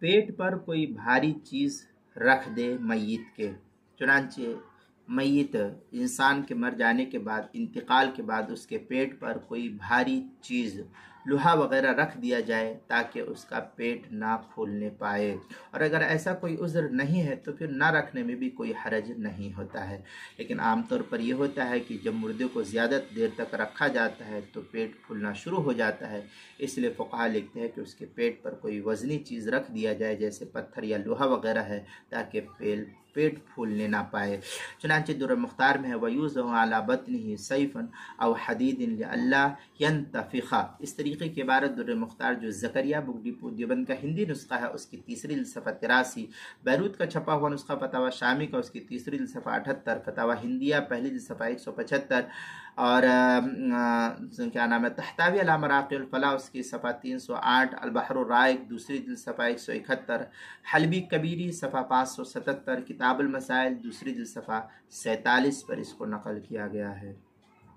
پیٹ پر کوئی بھاری چیز رکھ دے میت کے، چنانچہ میت انسان کے مر جانے کے بعد، انتقال کے بعد اس کے پیٹ پر کوئی بھاری چیز لوہا وغیرہ رکھ دیا جائے تاکہ اس کا پیٹ نہ پھولنے پائے، اور اگر ایسا کوئی عذر نہیں ہے تو پھر نہ رکھنے میں بھی کوئی حرج نہیں ہوتا ہے۔ لیکن عام طور پر یہ ہوتا ہے کہ جب مردے کو زیادہ دیر تک رکھا جاتا ہے تو پیٹ پھولنا شروع ہو جاتا ہے، اس لیے فقہاء لکھتے ہیں کہ اس کے پیٹ پر کوئی وزنی چیز رکھ دیا جائے جیسے پتھر یا لوہا وغیرہ ہے تاکہ پیٹ پھولنے نہ پائے۔ چنانچہ در مختار میں ہے وَيُوضَعُ عَلَى بَطْنِهِ سَيْفٌ أَوْ حَدِيدٌ لِأَلَّا يَنْتَفِخَ، اس طریقے کی عبارت در مختار جو زکریا بک ڈپو دیوبند کا ہندی نسخہ ہے اس کی تیسری جلد صفحہ 83، بیروت کا چھپا ہوا نسخہ فتاوی شامی کا اس کی تیسری جلد صفحہ 78، فتاوی ہندیہ پہلی جلد صفحہ 175، اور کیا نام ہے تحتاوی علی مراقی الفلاح اس کی صفحہ 308، البحر الرائق دوسری جلد صفحہ 171، حلبی کبیری صفحہ 577، کتاب المسائل دوسری جلد صفحہ 47 پر اس کو نقل کیا گیا ہے۔